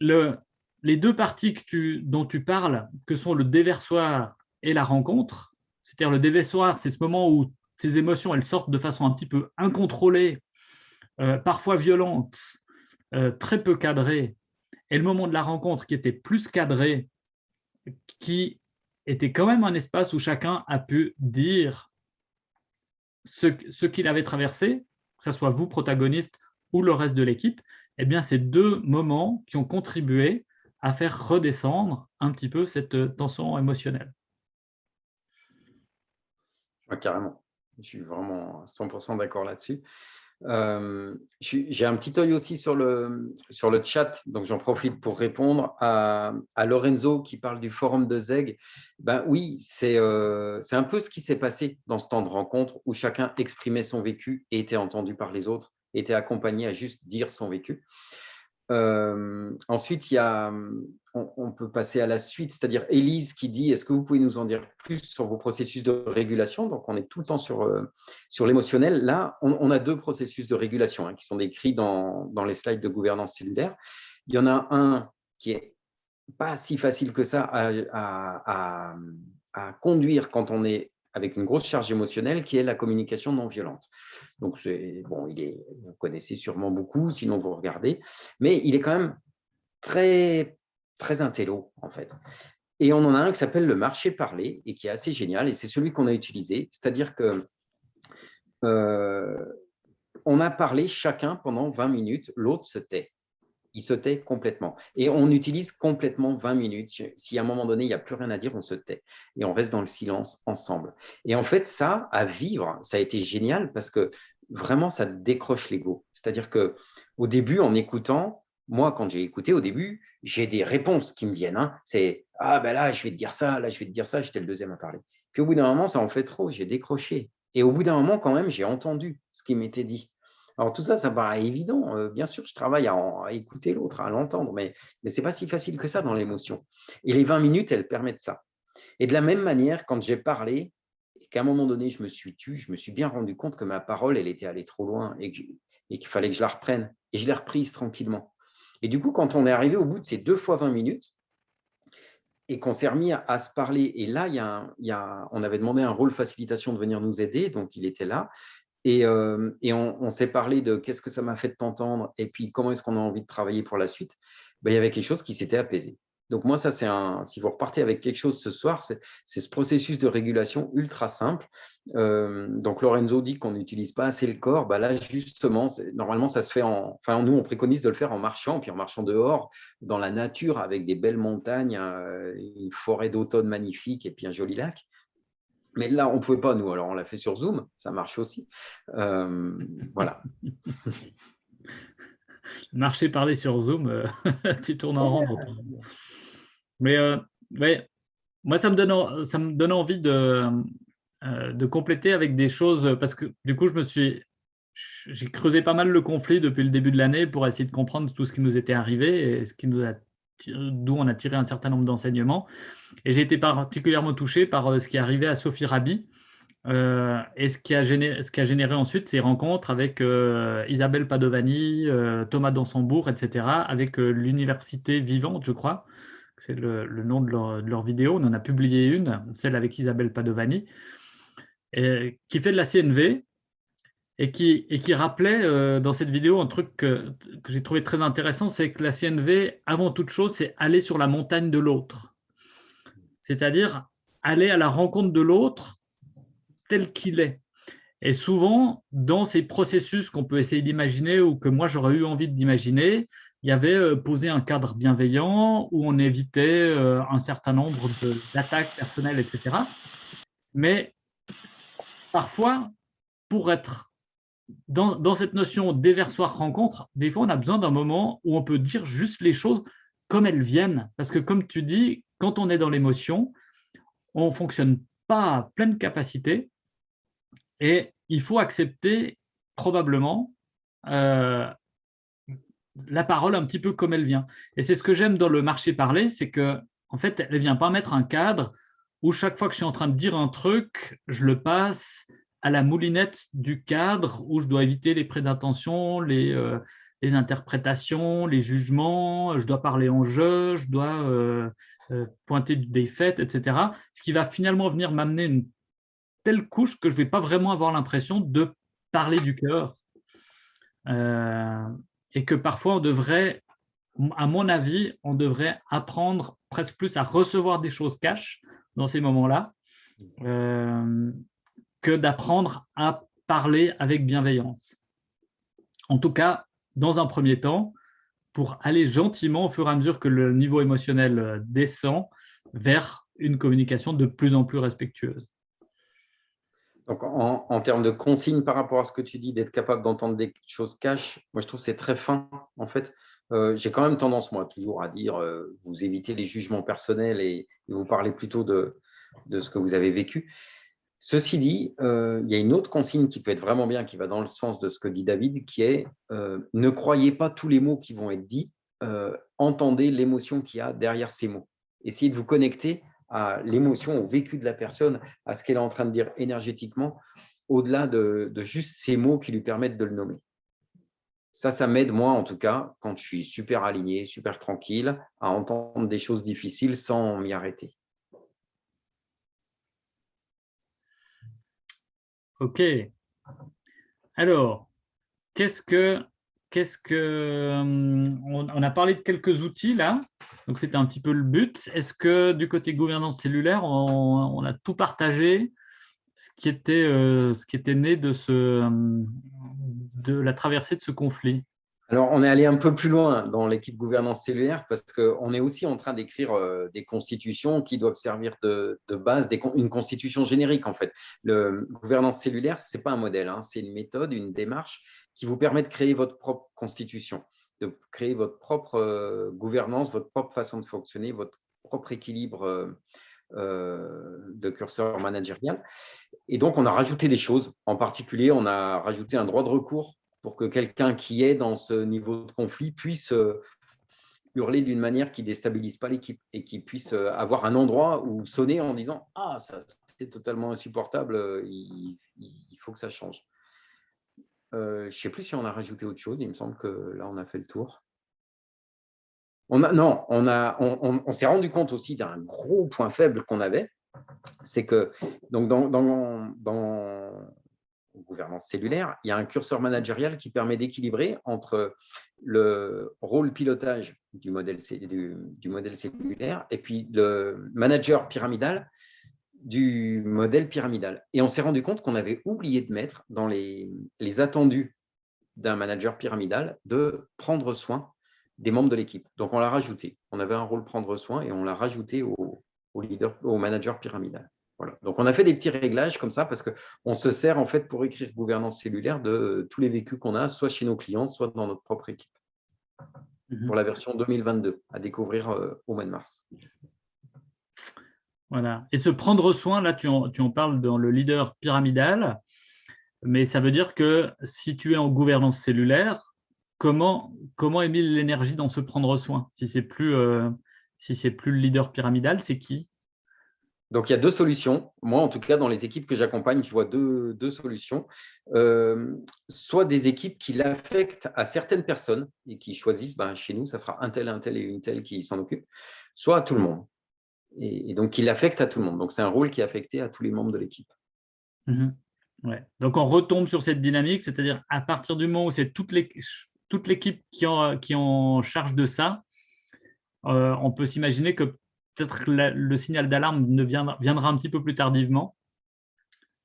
les deux parties dont tu parles, que sont le déversoir et la rencontre, c'est-à-dire le déversoir, c'est ce moment où ces émotions, elles sortent de façon un petit peu incontrôlée, parfois violente, très peu cadrée, et le moment de la rencontre qui était plus cadré, qui était quand même un espace où chacun a pu dire ce qu'il avait traversé, que ce soit vous, protagoniste, ou le reste de l'équipe, eh bien, c'est deux moments qui ont contribué à faire redescendre un petit peu cette tension émotionnelle. Ouais, carrément. Je suis vraiment 100% d'accord là-dessus. J'ai un petit œil aussi sur le chat, donc j'en profite pour répondre à Lorenzo qui parle du forum de Zeg. Ben oui, c'est un peu ce qui s'est passé dans ce temps de rencontre où chacun exprimait son vécu et était entendu par les autres, était accompagné à juste dire son vécu. Ensuite, on peut passer à la suite, c'est-à-dire Élise qui dit « Est-ce que vous pouvez nous en dire plus sur vos processus de régulation ?» Donc, on est tout le temps sur l'émotionnel. Là, on a deux processus de régulation qui sont décrits dans les slides de gouvernance cellulaire. Il y en a un qui est pas si facile que ça à conduire quand on est avec une grosse charge émotionnelle, qui est la communication non violente. Donc, bon, vous connaissez sûrement beaucoup, sinon vous regardez, mais il est quand même très, très intello, en fait. Et on en a un qui s'appelle le marché parlé et qui est assez génial, et c'est celui qu'on a utilisé, c'est-à-dire que on a parlé chacun pendant 20 minutes, l'autre se tait. Il se tait complètement. Et on utilise complètement 20 minutes. Si à un moment donné, il n'y a plus rien à dire, on se tait. Et on reste dans le silence ensemble. Et en fait, ça, à vivre, ça a été génial parce que vraiment, ça décroche l'ego. C'est-à-dire qu'au début, en écoutant, moi, quand j'ai écouté au début, j'ai des réponses qui me viennent. C'est Ah ben là, je vais te dire ça, là, je vais te dire ça, j'étais le deuxième à parler. Puis au bout d'un moment, ça en fait trop, j'ai décroché. Et au bout d'un moment, quand même, j'ai entendu ce qui m'était dit. Alors tout ça, ça paraît évident. Bien sûr, je travaille à écouter l'autre, à l'entendre, mais ce n'est pas si facile que ça dans l'émotion. Et les 20 minutes, elles permettent ça. Et de la même manière, quand j'ai parlé, et qu'à un moment donné, je me suis tu, je me suis bien rendu compte que ma parole, elle était allée trop loin et qu'il fallait que je la reprenne. Et je l'ai reprise tranquillement. Et du coup, quand on est arrivé au bout de ces 2 fois 20 minutes, et qu'on s'est remis à se parler. Et là, on avait demandé à un rôle facilitation de venir nous aider, donc il était là. Et on s'est parlé de qu'est-ce que ça m'a fait de t'entendre et puis comment est-ce qu'on a envie de travailler pour la suite. Ben, il y avait quelque chose qui s'était apaisé. Donc moi, ça, si vous repartez avec quelque chose ce soir, c'est ce processus de régulation ultra simple. Donc Lorenzo dit qu'on n'utilise pas assez le corps. Ben là, justement, normalement, ça se fait enfin, nous, on préconise de le faire en marchant, puis en marchant dehors, dans la nature, avec des belles montagnes, une forêt d'automne magnifique et puis un joli lac. Mais là, on ne pouvait pas, nous. Alors, on l'a fait sur Zoom. Ça marche aussi. Voilà. Marcher, parler sur Zoom, tu tournes en rond dans ton… Mais ouais, moi, ça me donne envie de compléter avec des choses, parce que du coup, j'ai creusé pas mal le conflit depuis le début de l'année pour essayer de comprendre tout ce qui nous était arrivé et ce qui nous a d'où on a tiré un certain nombre d'enseignements. Et j'ai été particulièrement touché par ce qui est arrivé à Sophie Rabi, et ce qui a généré ensuite ces rencontres avec Isabelle Padovani, Thomas Dansembourg, etc., avec l'Université Vivante, je crois. C'est le nom de leur vidéo. On en a publié une, celle avec Isabelle Padovani, qui fait de la CNV et qui rappelait dans cette vidéo un truc que j'ai trouvé très intéressant, c'est que la CNV, avant toute chose, c'est aller sur la montagne de l'autre. C'est-à-dire aller à la rencontre de l'autre tel qu'il est. Et souvent, dans ces processus qu'on peut essayer d'imaginer ou que moi j'aurais eu envie d'imaginer, il y avait posé un cadre bienveillant où on évitait un certain nombre d'attaques personnelles, etc. Mais parfois, pour être dans cette notion déversoir-rencontre, des fois on a besoin d'un moment où on peut dire juste les choses comme elles viennent. Parce que comme tu dis, quand on est dans l'émotion, on ne fonctionne pas à pleine capacité. Et il faut accepter probablement euh, la parole un petit peu comme elle vient. Et c'est ce que j'aime dans le marché parler, c'est que en fait, elle ne vient pas mettre un cadre où chaque fois que je suis en train de dire un truc, je le passe à la moulinette du cadre où je dois éviter les prêts d'intention, les interprétations, les jugements, je dois parler en je dois pointer des faits, etc. Ce qui va finalement venir m'amener une telle couche que je ne vais pas vraiment avoir l'impression de parler du cœur. Euh, et que parfois, on devrait, à mon avis, on devrait apprendre presque plus à recevoir des choses cash dans ces moments-là, euh, que d'apprendre à parler avec bienveillance. En tout cas, dans un premier temps, pour aller gentiment au fur et à mesure que le niveau émotionnel descend vers une communication de plus en plus respectueuse. Donc, en termes de consignes par rapport à ce que tu dis, d'être capable d'entendre des choses cash, moi, je trouve que c'est très fin. En fait, j'ai quand même tendance, moi, toujours à dire, vous évitez les jugements personnels et vous parlez plutôt de ce que vous avez vécu. Ceci dit, il y a une autre consigne qui peut être vraiment bien, qui va dans le sens de ce que dit David, qui est ne croyez pas tous les mots qui vont être dits, entendez l'émotion qu'il y a derrière ces mots. Essayez de vous connecter à l'émotion, au vécu de la personne, à ce qu'elle est en train de dire énergétiquement, au-delà de juste ces mots qui lui permettent de le nommer. Ça m'aide, moi, en tout cas, quand je suis super aligné, super tranquille, à entendre des choses difficiles sans m'y arrêter. OK. Alors, Qu'est-ce que, on a parlé de quelques outils là, donc c'était un petit peu le but. Est-ce que du côté gouvernance cellulaire, on a tout partagé, ce qui était né de la traversée de ce conflit? Alors, on est allé un peu plus loin dans l'équipe gouvernance cellulaire parce qu'on est aussi en train d'écrire des constitutions qui doivent servir de base, une constitution générique en fait. Le gouvernance cellulaire, ce n'est pas un modèle, hein, c'est une méthode, une démarche qui vous permet de créer votre propre constitution, de créer votre propre gouvernance, votre propre façon de fonctionner, votre propre équilibre de curseur managérial. Et donc, on a rajouté des choses. En particulier, on a rajouté un droit de recours pour que quelqu'un qui est dans ce niveau de conflit puisse hurler d'une manière qui ne déstabilise pas l'équipe et qui puisse avoir un endroit où sonner en disant « Ah, ça, c'est totalement insupportable, il faut que ça change ». Je ne sais plus si on a rajouté autre chose. Il me semble que là, on a fait le tour. Non, on s'est rendu compte aussi d'un gros point faible qu'on avait, c'est que donc dans gouvernance cellulaire, il y a un curseur managérial qui permet d'équilibrer entre le rôle pilotage du modèle cellulaire et puis le manager pyramidal du modèle pyramidal. Et on s'est rendu compte qu'on avait oublié de mettre dans les attendus d'un manager pyramidal de prendre soin des membres de l'équipe. Donc, on l'a rajouté. On avait un rôle prendre soin et on l'a rajouté au manager pyramidal. Voilà. Donc, on a fait des petits réglages comme ça parce qu'on se sert en fait pour écrire gouvernance cellulaire de tous les vécus qu'on a, soit chez nos clients, soit dans notre propre équipe. Pour la version 2022, à découvrir au mois de mars. Voilà. Et ce prendre soin, là, tu en parles dans le leader pyramidal, mais ça veut dire que si tu es en gouvernance cellulaire, comment est mis l'énergie dans ce prendre soin? Si c'est plus le leader pyramidal, c'est qui? Donc, il y a deux solutions. Moi, en tout cas, dans les équipes que j'accompagne, je vois deux solutions. Soit des équipes qui l'affectent à certaines personnes et qui choisissent, chez nous, ça sera un tel et une telle qui s'en occupe, soit à tout le monde. Et donc, qui l'affecte à tout le monde. Donc, c'est un rôle qui est affecté à tous les membres de l'équipe. Ouais. Donc, on retombe sur cette dynamique, c'est-à-dire à partir du moment où c'est toute l'équipe qui est en charge de ça, on peut s'imaginer que peut-être le signal d'alarme viendra un petit peu plus tardivement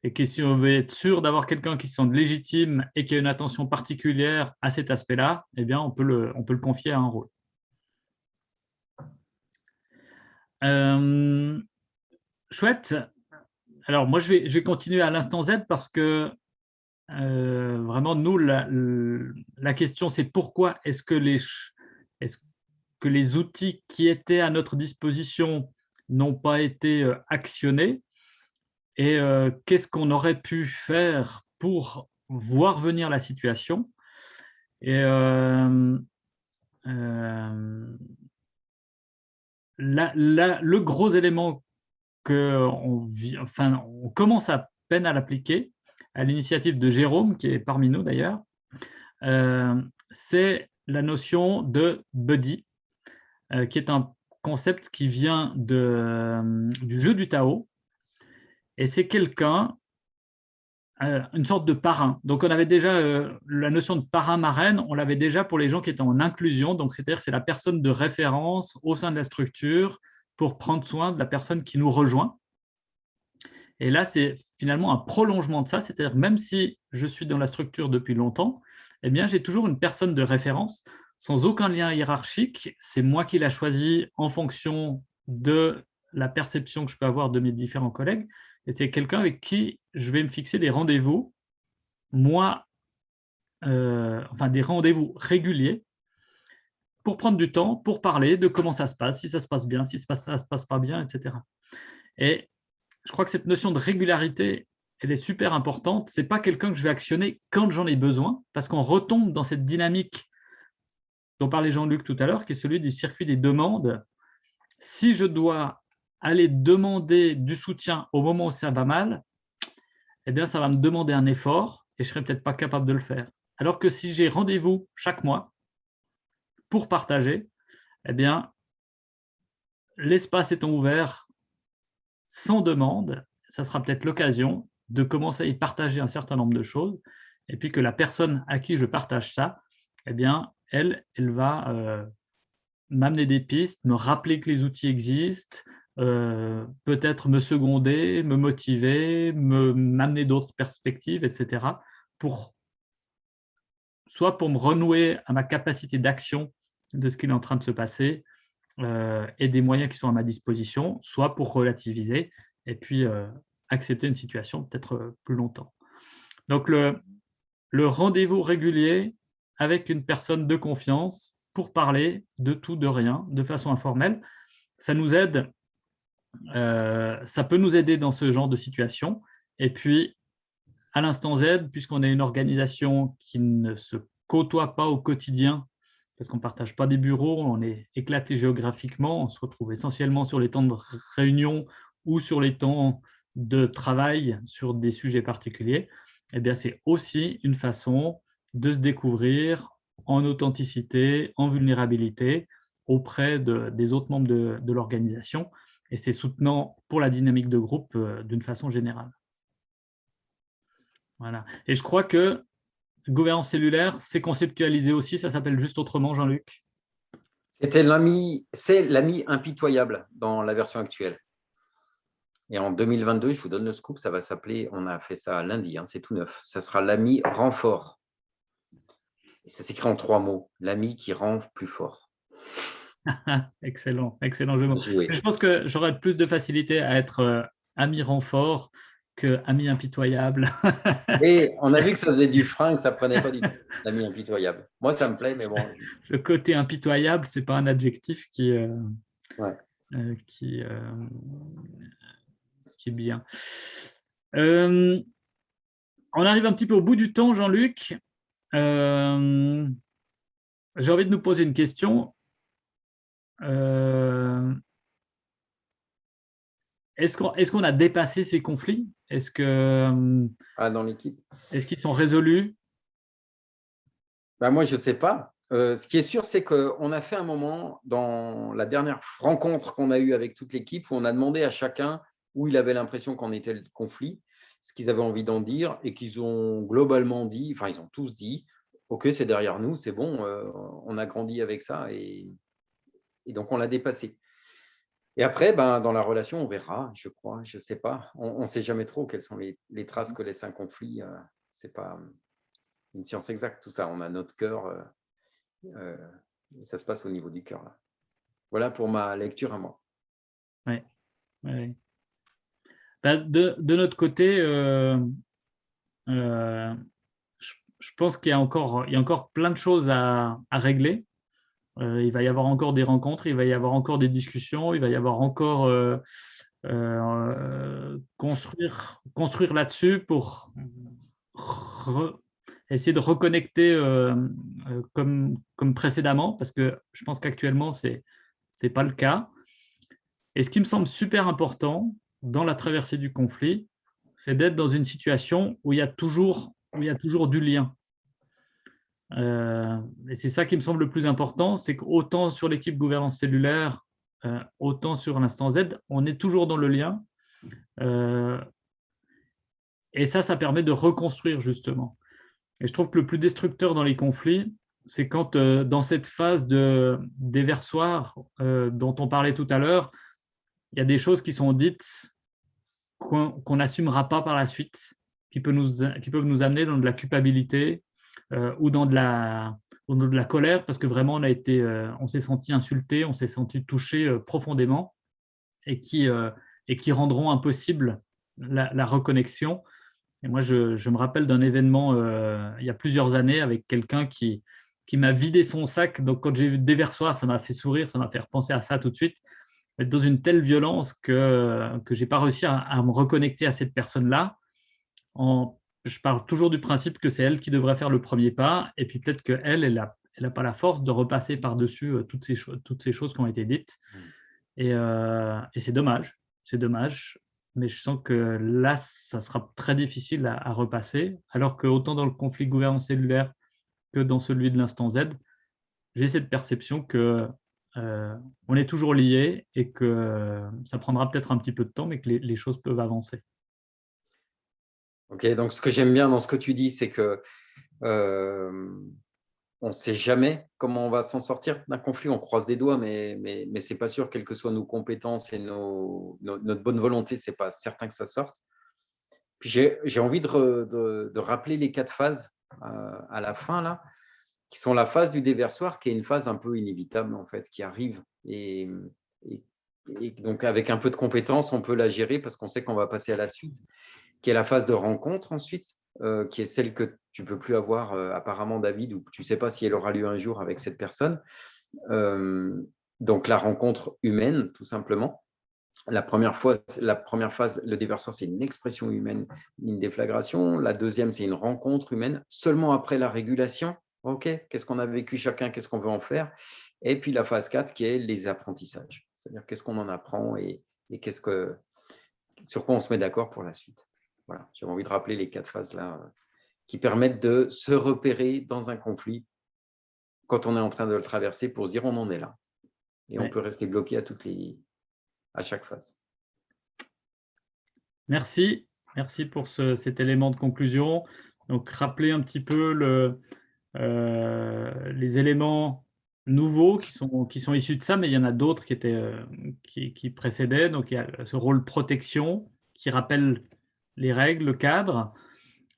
et que si on veut être sûr d'avoir quelqu'un qui se sente légitime et qui a une attention particulière à cet aspect-là, eh bien, on peut le confier à un rôle. Chouette. Alors, moi, je vais continuer à l'instant Z parce que vraiment, nous, la question, c'est pourquoi est-ce que les outils qui étaient à notre disposition n'ont pas été actionnés et qu'est-ce qu'on aurait pu faire pour voir venir la situation. Et le gros élément on commence à peine à l'appliquer, à l'initiative de Jérôme, qui est parmi nous d'ailleurs, c'est la notion de buddy, qui est un concept qui vient du jeu du Tao. Et c'est quelqu'un, une sorte de parrain. Donc, on avait déjà la notion de parrain-marraine, on l'avait déjà pour les gens qui étaient en inclusion. Donc, c'est-à-dire que c'est la personne de référence au sein de la structure pour prendre soin de la personne qui nous rejoint. Et là, c'est finalement un prolongement de ça, c'est-à-dire même si je suis dans la structure depuis longtemps, eh bien, j'ai toujours une personne de référence sans aucun lien hiérarchique. C'est moi qui l'ai choisi en fonction de la perception que je peux avoir de mes différents collègues. Et c'est quelqu'un avec qui je vais me fixer des rendez-vous, des rendez-vous réguliers pour prendre du temps, pour parler de comment ça se passe, si ça se passe bien, si ça se passe pas bien, etc. Et je crois que cette notion de régularité, elle est super importante. Ce n'est pas quelqu'un que je vais actionner quand j'en ai besoin, parce qu'on retombe dans cette dynamique dont parlait Jean-Luc tout à l'heure, qui est celui du circuit des demandes. Si je dois aller demander du soutien au moment où ça va mal, eh bien, ça va me demander un effort et je ne serai peut-être pas capable de le faire. Alors que si j'ai rendez-vous chaque mois pour partager, eh bien, l'espace étant ouvert, sans demande, ça sera peut-être l'occasion de commencer à y partager un certain nombre de choses, et puis que la personne à qui je partage ça, eh bien, elle va m'amener des pistes, me rappeler que les outils existent, peut-être me seconder, me motiver, m'amener d'autres perspectives, etc., soit pour me renouer à ma capacité d'action de ce qui est en train de se passer, et des moyens qui sont à ma disposition, soit pour relativiser et puis accepter une situation peut-être plus longtemps. Donc, le rendez-vous régulier avec une personne de confiance pour parler de tout, de rien, de façon informelle, ça nous aide, ça peut nous aider dans ce genre de situation. Et puis, à l'instant Z, puisqu'on est une organisation qui ne se côtoie pas au quotidien, parce qu'on ne partage pas des bureaux, on est éclaté géographiquement, on se retrouve essentiellement sur les temps de réunion ou sur les temps de travail sur des sujets particuliers, eh bien, c'est aussi une façon de se découvrir en authenticité, en vulnérabilité auprès des autres membres de l'organisation. Et c'est soutenant pour la dynamique de groupe d'une façon générale. Voilà. Et je crois que gouvernance cellulaire, c'est conceptualisé aussi, ça s'appelle juste autrement, Jean-Luc? C'est l'ami impitoyable dans la version actuelle. Et en 2022, je vous donne le scoop, ça va s'appeler, on a fait ça lundi, hein, c'est tout neuf, ça sera l'ami renfort. Et ça s'écrit en 3 mots, l'ami qui rend plus fort. Excellent, excellent jeu de mots. Joué. Je pense que j'aurais plus de facilité à être ami renfort que ami impitoyable. Et on a vu que ça faisait du frein, que ça prenait pas du tout, l'ami impitoyable. Moi, ça me plaît, mais bon. Le côté impitoyable, c'est pas un adjectif Ouais. qui, qui est bien. On arrive un petit peu au bout du temps, Jean-Luc. J'ai envie de nous poser une question. Est-ce qu'on a dépassé ces conflits? Dans l'équipe. Est-ce qu'ils sont résolus? Moi, je ne sais pas. Ce qui est sûr, c'est qu'on a fait un moment dans la dernière rencontre qu'on a eue avec toute l'équipe où on a demandé à chacun où il avait l'impression qu'en était le conflit, ce qu'ils avaient envie d'en dire et qu'ils ont globalement dit, enfin, ils ont tous dit, OK, c'est derrière nous, c'est bon, on a grandi avec ça et donc on l'a dépassé. Et après, dans la relation, on verra, je crois, je ne sais pas. On ne sait jamais trop quelles sont les traces que laisse un conflit. Ce n'est pas une science exacte, tout ça. On a notre cœur. Ça se passe au niveau du cœur. Là. Voilà pour ma lecture à moi. Oui. Ouais. De notre côté, je pense qu'il y a encore plein de choses à régler. Il va y avoir encore des rencontres, il va y avoir encore des discussions, il va y avoir encore construire là-dessus pour essayer de reconnecter comme précédemment, parce que je pense qu'actuellement, ce n'est pas le cas. Et ce qui me semble super important dans la traversée du conflit, c'est d'être dans une situation où il y a toujours du lien. Et c'est ça qui me semble le plus important, c'est qu'autant sur l'équipe gouvernance cellulaire, autant sur l'instant Z, on est toujours dans le lien. Et ça permet de reconstruire justement. Et je trouve que le plus destructeur dans les conflits, c'est quand dans cette phase de déversoir dont on parlait tout à l'heure, il y a des choses qui sont dites qu'on n'assumera pas par la suite, qui peuvent nous amener dans de la culpabilité ou dans de la colère, parce que vraiment on s'est senti insulté, on s'est senti touché profondément, et qui rendront impossible la reconnexion. Et moi, je me rappelle d'un événement il y a plusieurs années avec quelqu'un qui m'a vidé son sac. Donc, quand j'ai vu le déversoir, ça m'a fait sourire, ça m'a fait repenser à ça tout de suite. Être dans une telle violence que je n'ai pas réussi à me reconnecter à cette personne-là. Je parle toujours du principe que c'est elle qui devrait faire le premier pas. Et puis peut-être qu'elle n'a pas la force de repasser par-dessus toutes ces choses qui ont été dites. Et c'est dommage. C'est dommage. Mais je sens que là, ça sera très difficile à repasser, alors que autant dans le conflit gouvernance cellulaire que dans celui de l'instant Z, j'ai cette perception que on est toujours liés et que ça prendra peut-être un petit peu de temps, mais que les choses peuvent avancer. Ok, donc ce que j'aime bien dans ce que tu dis, c'est que on ne sait jamais comment on va s'en sortir d'un conflit. On croise des doigts, mais ce n'est pas sûr, quelles que soient nos compétences et notre bonne volonté, ce n'est pas certain que ça sorte. Puis j'ai envie de rappeler les 4 phases à la fin, là, qui sont la phase du déversoir, qui est une phase un peu inévitable, en fait, qui arrive. Et donc, avec un peu de compétence, on peut la gérer parce qu'on sait qu'on va passer à la suite, qui est la phase de rencontre ensuite, qui est celle que tu ne peux plus avoir apparemment, David, ou tu ne sais pas si elle aura lieu un jour avec cette personne. Donc, la rencontre humaine, tout simplement. La première phase, le déversoir, c'est une expression humaine, une déflagration. La deuxième, c'est une rencontre humaine. Seulement après la régulation, OK, qu'est-ce qu'on a vécu chacun, qu'est-ce qu'on veut en faire? Et puis la phase 4, qui est les apprentissages. C'est-à-dire qu'est-ce qu'on en apprend et sur quoi on se met d'accord pour la suite. Voilà, j'ai envie de rappeler les 4 phases-là qui permettent de se repérer dans un conflit quand on est en train de le traverser pour se dire on en est là. Et on Ouais. peut rester bloqué à chaque phase. Merci pour cet élément de conclusion. Donc, rappeler un petit peu les éléments nouveaux qui sont issus de ça, mais il y en a d'autres qui précédaient. Donc, il y a ce rôle protection qui rappelle les règles, le cadre,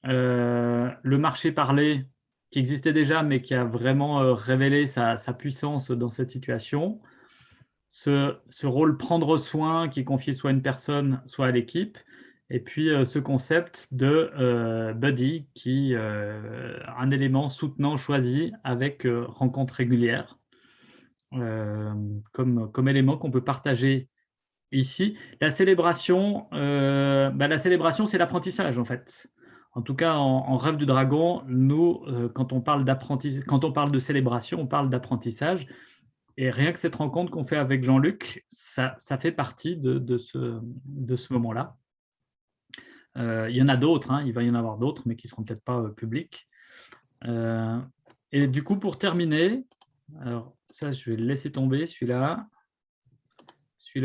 le marché parlé qui existait déjà, mais qui a vraiment révélé sa puissance dans cette situation. Ce rôle prendre soin qui est confié soit à une personne, soit à l'équipe. Et puis ce concept de buddy qui un élément soutenant choisi avec rencontre régulière comme élément qu'on peut partager ici. La célébration, c'est l'apprentissage en fait. En tout cas, en Rêve du Dragon, nous, quand on parle de célébration, on parle d'apprentissage. Et rien que cette rencontre qu'on fait avec Jean-Luc, ça fait partie de ce moment-là. Il y en a d'autres, hein, il va y en avoir d'autres, mais qui ne seront peut-être pas publics. Et du coup, pour terminer, alors ça, je vais le laisser tomber, celui-là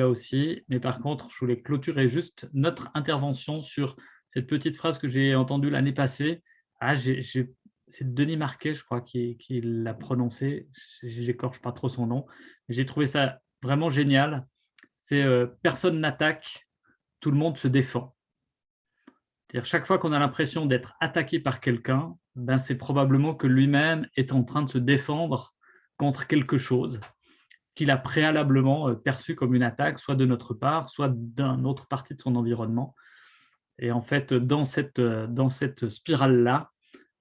aussi. Mais par contre, je voulais clôturer juste notre intervention sur cette petite phrase que j'ai entendue l'année passée. C'est Denis Marquet, je crois, qui l'a prononcé. J'écorche pas trop son nom. J'ai trouvé ça vraiment génial. C'est personne n'attaque, tout le monde se défend. C'est-à-dire chaque fois qu'on a l'impression d'être attaqué par quelqu'un, ben c'est probablement que lui-même est en train de se défendre contre quelque chose qu'il a préalablement perçu comme une attaque, soit de notre part, soit d'une autre partie de son environnement. Et en fait, dans cette spirale-là,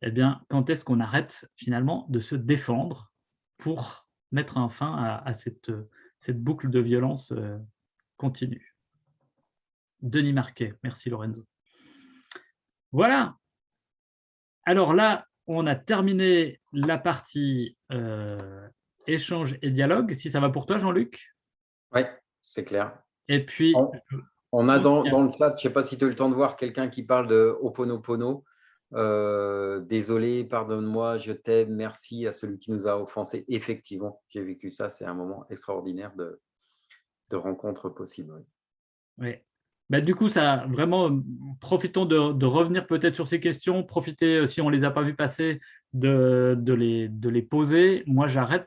eh bien, quand est-ce qu'on arrête finalement de se défendre pour mettre un fin à cette boucle de violence continue? Denis Marquet. Merci Lorenzo. Voilà. Alors là, on a terminé la partie échange et dialogue. Si ça va pour toi, Jean-Luc? Oui, c'est clair. Et puis, On a dans le chat, je ne sais pas si tu as eu le temps de voir quelqu'un qui parle de Ho'oponopono. Désolé, pardonne-moi, je t'aime, merci à celui qui nous a offensés. Effectivement, j'ai vécu ça, c'est un moment extraordinaire de rencontre possible. oui. Bah, du coup, ça vraiment, profitons de revenir peut-être sur ces questions, profitez, si on ne les a pas vues passer, de les poser. Moi, j'arrête